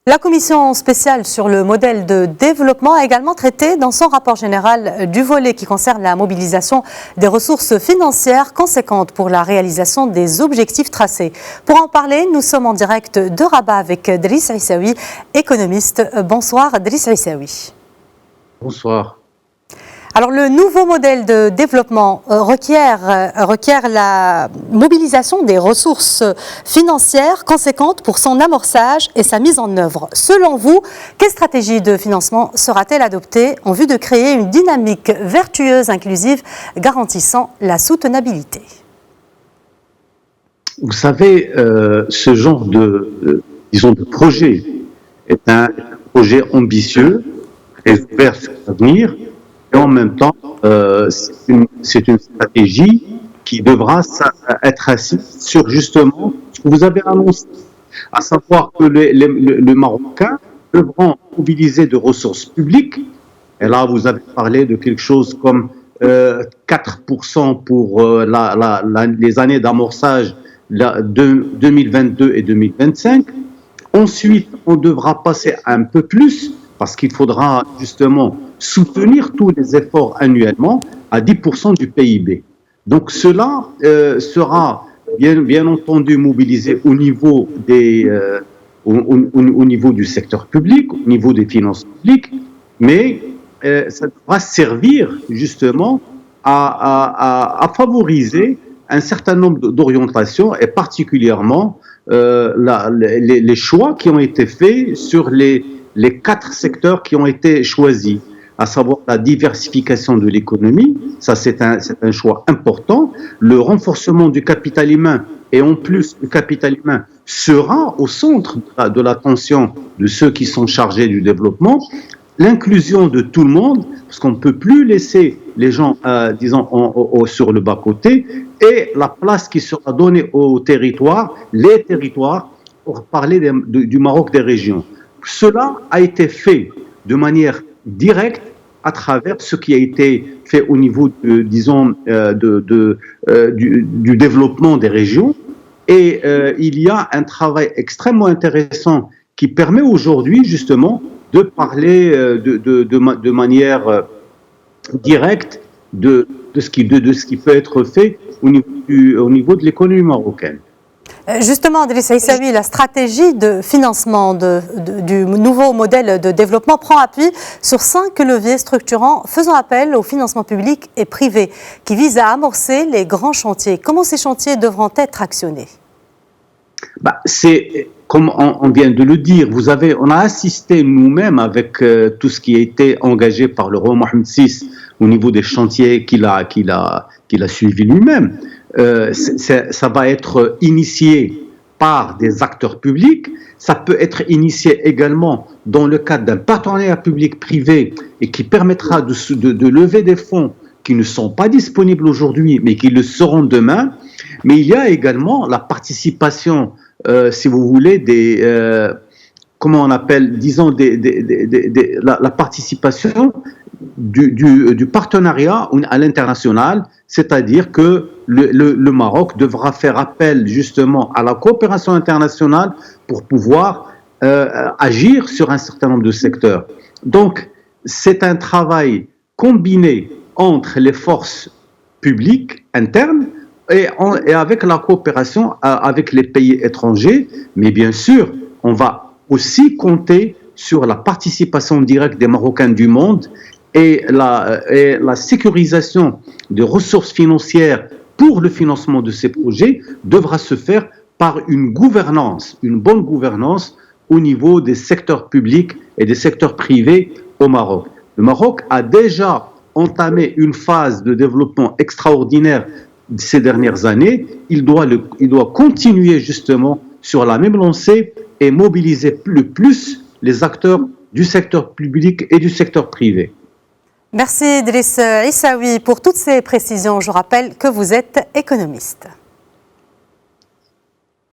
La commission spéciale sur le modèle de développement a également traité dans son rapport général du volet qui concerne la mobilisation des ressources financières conséquentes pour la réalisation des objectifs tracés. Pour en parler, nous sommes en direct de Rabat avec Driss Aissaoui, économiste. Bonsoir Driss Aissaoui. Bonsoir. Alors le nouveau modèle de développement requiert la mobilisation des ressources financières conséquentes pour son amorçage et sa mise en œuvre. Selon vous, quelle stratégie de financement sera-t-elle adoptée en vue de créer une dynamique vertueuse, inclusive, garantissant la soutenabilité? Vous savez, ce genre de projet est un projet ambitieux et ouvert sur l'avenir. Et en même temps, c'est une stratégie qui devra être assise sur justement ce que vous avez annoncé, à savoir que les Marocains devront mobiliser de ressources publiques. Et là, vous avez parlé de quelque chose comme 4% pour les années d'amorçage de 2022 et 2025. Ensuite, on devra passer un peu plus, parce qu'il faudra justement soutenir tous les efforts annuellement à 10% du PIB. Donc cela sera bien entendu mobilisé au niveau au niveau du secteur public, au niveau des finances publiques, mais ça devra servir justement à favoriser un certain nombre d'orientations et particulièrement les choix qui ont été faits sur les 4 secteurs qui ont été choisis, à savoir la diversification de l'économie, ça c'est un choix important, le renforcement du capital humain, et en plus le capital humain sera au centre de l'attention de ceux qui sont chargés du développement, l'inclusion de tout le monde, parce qu'on ne peut plus laisser les gens, sur le bas-côté, et la place qui sera donnée aux territoires, les territoires, pour parler du Maroc des régions. Cela a été fait de manière directe à travers ce qui a été fait au niveau, du développement des régions. Et il y a un travail extrêmement intéressant qui permet aujourd'hui justement de parler de manière directe de ce qui peut être fait au niveau de l'économie marocaine. Justement, Driss Aissaoui, la stratégie de financement du nouveau modèle de développement prend appui sur 5 leviers structurants faisant appel au financement public et privé qui visent à amorcer les grands chantiers. Comment ces chantiers devront être actionnés? C'est, comme on vient de le dire, on a assisté nous-mêmes avec tout ce qui a été engagé par le roi Mohamed VI au niveau des chantiers qu'il a suivi lui-même. Ça va être initié par des acteurs publics, ça peut être initié également dans le cadre d'un partenariat public-privé et qui permettra de lever des fonds qui ne sont pas disponibles aujourd'hui mais qui le seront demain. Mais il y a également la participation, si vous voulez, comment on appelle, disons, la participation du partenariat à l'international, c'est-à-dire que le Maroc devra faire appel justement à la coopération internationale pour pouvoir agir sur un certain nombre de secteurs. Donc, c'est un travail combiné entre les forces publiques internes et avec la coopération avec les pays étrangers, mais bien sûr, on va aussi compter sur la participation directe des Marocains du monde et la sécurisation de ressources financières pour le financement de ces projets devra se faire par une bonne gouvernance au niveau des secteurs publics et des secteurs privés au Maroc. Le Maroc a déjà entamé une phase de développement extraordinaire ces dernières années. Il doit continuer justement sur la même lancée et mobiliser le plus les acteurs du secteur public et du secteur privé. Merci Driss Aissaoui pour toutes ces précisions. Je rappelle que vous êtes économiste.